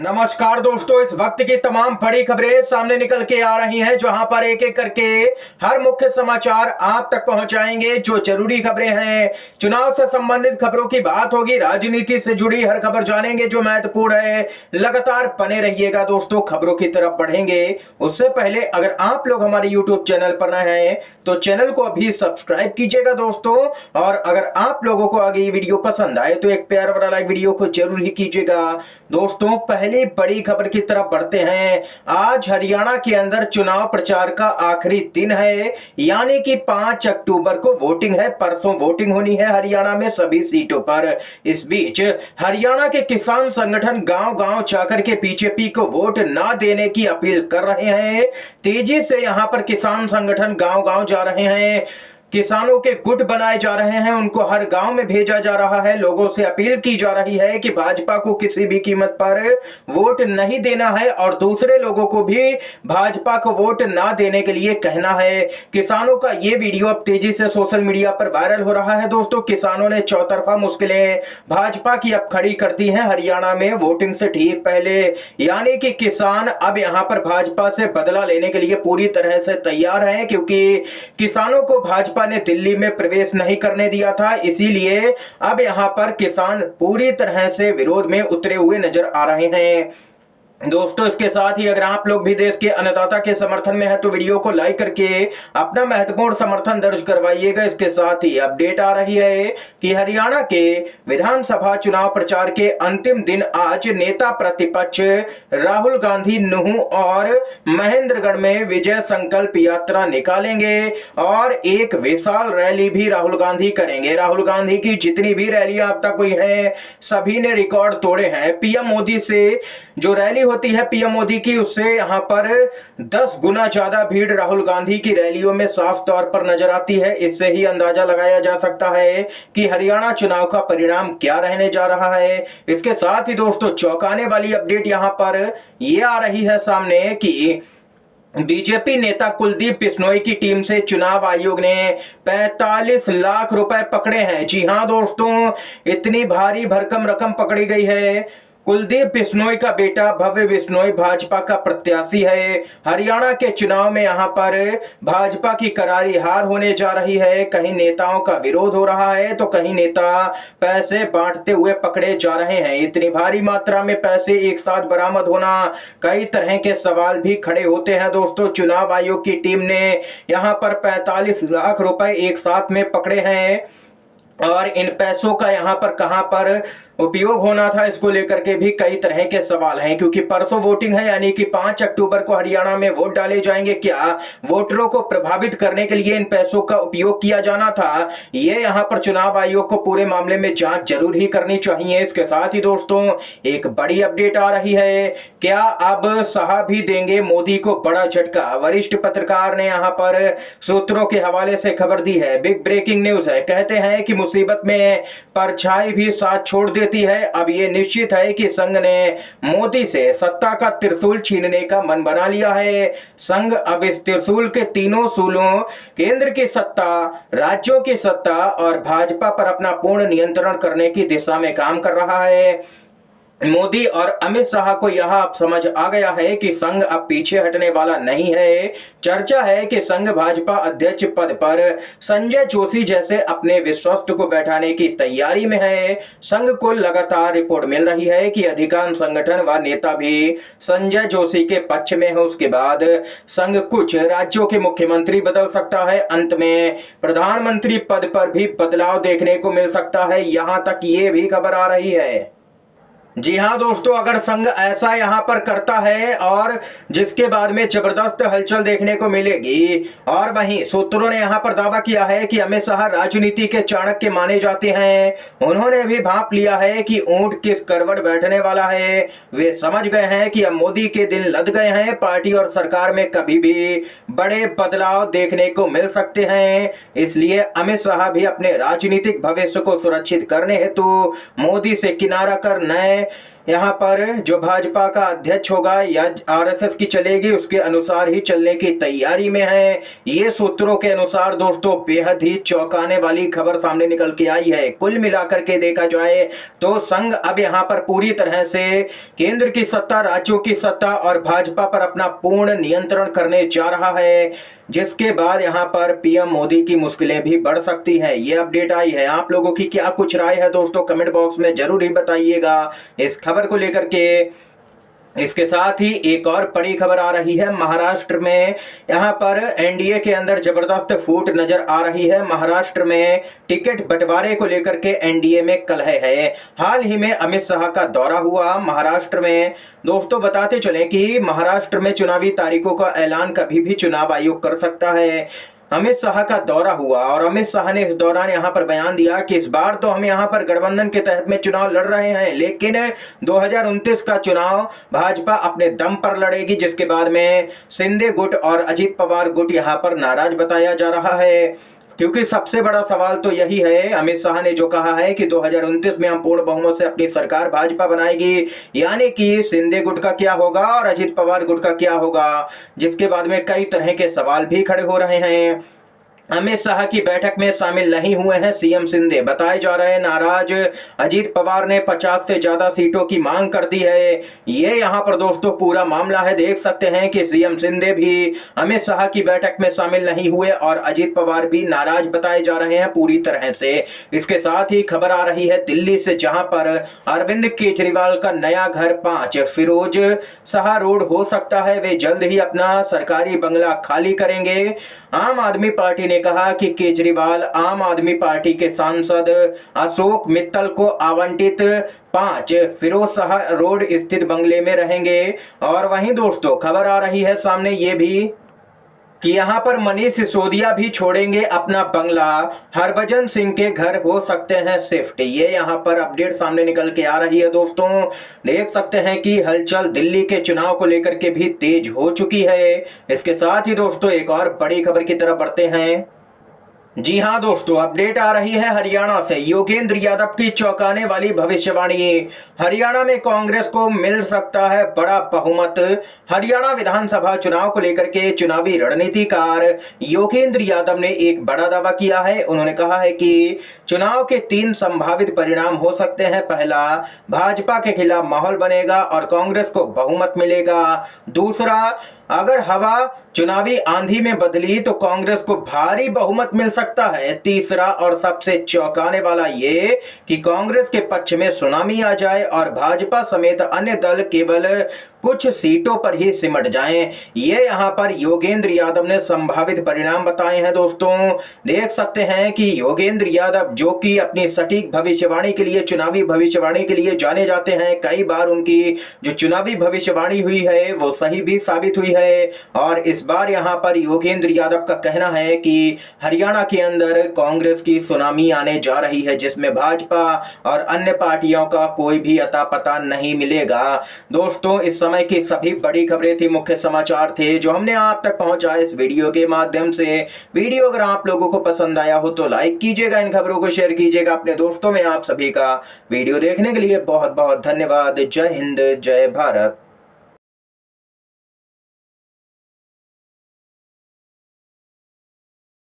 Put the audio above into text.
नमस्कार दोस्तों, इस वक्त की तमाम बड़ी खबरें सामने निकल के आ रही हैं, जहां पर एक एक करके हर मुख्य समाचार आप तक पहुंचाएंगे। जो जरूरी खबरें हैं, चुनाव से संबंधित खबरों की बात होगी, राजनीति से जुड़ी हर खबर जानेंगे जो महत्वपूर्ण है। लगातार बने रहिएगा दोस्तों, खबरों की तरफ बढ़ेंगे। उससे पहले अगर आप लोग हमारे यूट्यूब चैनल पर नए हैं तो चैनल को अभी सब्सक्राइब कीजिएगा दोस्तों। और अगर आप लोगों को आगे ये वीडियो पसंद आए तो एक प्यार वाला लाइक वीडियो को जरूर ही कीजिएगा दोस्तों। पहली बड़ी खबर की तरफ बढ़ते हैं। आज हरियाणा के अंदर चुनाव प्रचार का आखिरी दिन है, यानी कि 5 अक्टूबर को वोटिंग है। परसों वोटिंग होनी है हरियाणा में सभी सीटों पर। इस बीच हरियाणा के किसान संगठन गांव-गांव जाकर के बीजेपी को वोट ना देने की अपील कर रहे हैं। तेजी से यहां पर किसान संगठन गांव-गांव जा रहे हैं, किसानों के गुट बनाए जा रहे हैं, उनको हर गांव में भेजा जा रहा है। लोगों से अपील की जा रही है कि भाजपा को किसी भी कीमत पर वोट नहीं देना है और दूसरे लोगों को भी भाजपा को वोट ना देने के लिए कहना है। किसानों का ये वीडियो अब तेजी से सोशल मीडिया पर वायरल हो रहा है दोस्तों। किसानों ने चौतरफा मुश्किलें भाजपा की अब खड़ी कर दी हैं हरियाणा में वोटिंग से ठीक पहले, यानी कि किसान अब यहां पर भाजपा से बदला लेने के लिए पूरी तरह से तैयार हैं, क्योंकि किसानों को भाजपा ने दिल्ली में प्रवेश नहीं करने दिया था। इसीलिए अब यहां पर किसान पूरी तरह से विरोध में उतरे हुए नजर आ रहे हैं दोस्तों। इसके साथ ही अगर आप लोग भी देश के अन्नदाता के समर्थन में है तो वीडियो को लाइक करके अपना महत्वपूर्ण समर्थन दर्ज करवाइएगा। इसके साथ ही अपडेट आ रही है कि हरियाणा के विधानसभा चुनाव प्रचार के अंतिम दिन आज नेता प्रतिपक्ष राहुल गांधी नूंह और महेंद्रगढ़ में विजय संकल्प यात्रा निकालेंगे और एक विशाल रैली भी राहुल गांधी करेंगे। राहुल गांधी की जितनी भी रैलियां अब तक हुई हैं सभी ने रिकॉर्ड तोड़े हैं। पीएम मोदी से जो रैली होती है पीएम मोदी की, उससे यहां पर 10 गुना ज्यादा भीड़ राहुल गांधी की रैलियों में साफ तौर पर नजर आती है। इससे ही अंदाजा लगाया जा सकता है कि हरियाणा चुनाव का परिणाम क्या रहने जा रहा है। इसके साथ ही दोस्तों चौंकाने वाली अपडेट यहां पर यह आ रही है सामने कि बीजेपी नेता कुलदीप बिश्नोई की टीम से चुनाव आयोग ने 45 लाख रुपए पकड़े हैं। जी हां दोस्तों, इतनी भारी भरकम रकम पकड़ी गई है। कुलदीप बिश्नोई का बेटा भव्य बिश्नोई भाजपा का प्रत्याशी है। हरियाणा के चुनाव में यहां पर भाजपा की करारी हार होने जा रही है। कहीं नेताओं का विरोध हो रहा है तो कहीं नेता पैसे बांटते हुए पकड़े जा रहे हैं। इतनी भारी मात्रा में पैसे एक साथ बरामद होना, कई तरह के सवाल भी खड़े होते हैं दोस्तों। चुनाव आयोग की टीम ने यहां पर 45 लाख रुपए एक साथ में पकड़े हैं और इन पैसों का यहां पर कहां पर उपयोग होना था, इसको लेकर के भी कई तरह के सवाल हैं। क्योंकि परसों वोटिंग है, यानी कि 5 अक्टूबर को हरियाणा में वोट डाले जाएंगे। क्या वोटरों को प्रभावित करने के लिए इन पैसों का उपयोग किया जाना था? ये यहां पर चुनाव आयोग को पूरे मामले में जांच जरूर ही करनी चाहिए। इसके साथ ही दोस्तों एक बड़ी अपडेट आ रही है। क्या अब शाह भी देंगे मोदी को बड़ा झटका? वरिष्ठ पत्रकार ने यहां पर सूत्रों के हवाले से खबर दी है। बिग ब्रेकिंग न्यूज है। कहते हैं कि मुसीबत में परछाई भी साथ छोड़ देती है। अब यह निश्चित है कि संघ ने मोदी से सत्ता का त्रिशूल छीनने का मन बना लिया है। संघ अब इस त्रिशूल के तीनों सूलों, केंद्र की सत्ता, राज्यों की सत्ता और भाजपा पर अपना पूर्ण नियंत्रण करने की दिशा में काम कर रहा है। मोदी और अमित शाह को यह अब समझ आ गया है कि संघ अब पीछे हटने वाला नहीं है। चर्चा है कि संघ भाजपा अध्यक्ष पद पर संजय जोशी जैसे अपने विश्वस्त को बैठाने की तैयारी में है। संघ को लगातार रिपोर्ट मिल रही है कि अधिकांश संगठन व नेता भी संजय जोशी के पक्ष में है। उसके बाद संघ कुछ राज्यों के मुख्यमंत्री बदल सकता है। अंत में प्रधानमंत्री पद पर भी बदलाव देखने को मिल सकता है। यहां तक ये भी खबर आ रही है। जी हां दोस्तों, अगर संघ ऐसा यहां पर करता है और जिसके बाद में जबरदस्त हलचल देखने को मिलेगी। और वहीं सूत्रों ने यहां पर दावा किया है कि अमित शाह राजनीति के चाणक्य माने जाते हैं। उन्होंने भी भांप लिया है कि ऊंट किस करवट बैठने वाला है। वे समझ गए हैं कि अब मोदी के दिन लद गए हैं। पार्टी और सरकार में कभी भी बड़े बदलाव देखने को मिल सकते हैं। इसलिए अमित शाह भी अपने राजनीतिक भविष्य को सुरक्षित करने हेतु मोदी से किनारा कर नए यहाँ पर जो भाजपा का अध्यक्ष होगा या आरएसएस की चलेगी उसके अनुसार ही चलने की तैयारी में है। ये सूत्रों के अनुसार दोस्तों बेहद ही चौंकाने वाली खबर सामने निकल के आई है। कुल मिलाकर के देखा जाए तो संघ अब यहाँ पर पूरी तरह से केंद्र की सत्ता, राज्यों की सत्ता और भाजपा पर अपना पूर्ण नियंत्रण करने जा रहा है, जिसके बाद यहाँ पर पीएम मोदी की मुश्किलें भी बढ़ सकती है। ये अपडेट आई है। आप लोगों की क्या कुछ राय है दोस्तों, कमेंट बॉक्स में जरूर ही बताइएगा इस खबर को लेकर के। इसके साथ ही एक और बड़ी खबर आ रही है महाराष्ट्र में। यहाँ पर एनडीए के अंदर जबरदस्त फूट नजर आ रही है। महाराष्ट्र में टिकट बंटवारे को लेकर के एनडीए में कलह है। हाल ही में अमित शाह का दौरा हुआ महाराष्ट्र में। दोस्तों बताते चले कि महाराष्ट्र में चुनावी तारीखों का ऐलान कभी भी चुनाव आयोग कर सकता है। अमित शाह का दौरा हुआ और अमित शाह ने इस दौरान यहाँ पर बयान दिया कि इस बार तो हम यहाँ पर गठबंधन के तहत में चुनाव लड़ रहे हैं, लेकिन 2029 का चुनाव भाजपा अपने दम पर लड़ेगी, जिसके बाद में शिंदे गुट और अजीत पवार गुट यहाँ पर नाराज बताया जा रहा है। क्योंकि सबसे बड़ा सवाल तो यही है, अमित शाह ने जो कहा है कि 2029 में हम पूर्ण बहुमत से अपनी सरकार भाजपा बनाएगी, यानी कि शिंदे गुट का क्या होगा और अजीत पवार गुट का क्या होगा, जिसके बाद में कई तरह के सवाल भी खड़े हो रहे हैं। अमित शाह की बैठक में शामिल नहीं हुए हैं सीएम शिंदे, बताए जा रहे हैं नाराज। अजीत पवार ने 50 से ज्यादा सीटों की मांग कर दी है। ये यहाँ पर दोस्तों पूरा मामला है। देख सकते हैं कि सीएम शिंदे भी अमित शाह की बैठक में शामिल नहीं हुए और अजीत पवार भी नाराज बताए जा रहे हैं पूरी तरह से। इसके साथ ही खबर आ रही है दिल्ली से, जहां पर अरविंद केजरीवाल का नया घर 5 फिरोज शाह रोड हो सकता है। वे जल्द ही अपना सरकारी बंगला खाली करेंगे। आम आदमी पार्टी ने कहा कि केजरीवाल आम आदमी पार्टी के सांसद अशोक मित्तल को आवंटित 5 फिरोज शाह रोड स्थित बंगले में रहेंगे। और वहीं दोस्तों खबर आ रही है सामने ये भी कि यहाँ पर मनीष सिसोदिया भी छोड़ेंगे अपना बंगला, हरभजन सिंह के घर हो सकते हैं शिफ्ट। ये यहाँ पर अपडेट सामने निकल के आ रही है दोस्तों। देख सकते हैं कि हलचल दिल्ली के चुनाव को लेकर के भी तेज हो चुकी है। इसके साथ ही दोस्तों एक और बड़ी खबर की तरफ बढ़ते हैं। जी हां दोस्तों, अपडेट आ रही है हरियाणा से। योगेंद्र यादव की चौंकाने वाली भविष्यवाणी। हरियाणा में कांग्रेस को मिल सकता है बड़ा बहुमत। हरियाणा विधानसभा चुनाव को लेकर के चुनावी रणनीतिकार योगेंद्र यादव ने एक बड़ा दावा किया है। उन्होंने कहा है कि चुनाव के 3 संभावित परिणाम हो सकते हैं। पहला, भाजपा के खिलाफ माहौल बनेगा और कांग्रेस को बहुमत मिलेगा। दूसरा, अगर हवा चुनावी आंधी में बदली तो कांग्रेस को भारी बहुमत मिल सकता है। तीसरा और सबसे चौंकाने वाला ये कि कांग्रेस के पक्ष में सुनामी आ जाए और भाजपा समेत अन्य दल केवल कुछ सीटों पर ही सिमट जाएं। ये यहाँ पर योगेंद्र यादव ने संभावित परिणाम बताए हैं दोस्तों। देख सकते हैं कि योगेंद्र यादव जो कि अपनी सटीक भविष्यवाणी के लिए, चुनावी भविष्यवाणी के लिए जाने जाते हैं, कई बार उनकी जो चुनावी भविष्यवाणी हुई है वो सही भी साबित हुई है। और इस बार यहाँ पर योगेंद्र यादव का कहना है कि हरियाणा के अंदर कांग्रेस की सुनामी आने जा रही है, जिसमें भाजपा और अन्य पार्टियों का कोई भी अता पता नहीं मिलेगा। दोस्तों इस समय की सभी बड़ी खबरें थी, मुख्य समाचार थे जो हमने आप तक पहुंचाए इस वीडियो के माध्यम से। वीडियो अगर आप लोगों को पसंद आया हो तो लाइक कीजिएगा, इन खबरों को शेयर कीजिएगा अपने दोस्तों में। आप सभी का वीडियो देखने के लिए बहुत बहुत धन्यवाद। जय हिंद, जय भारत।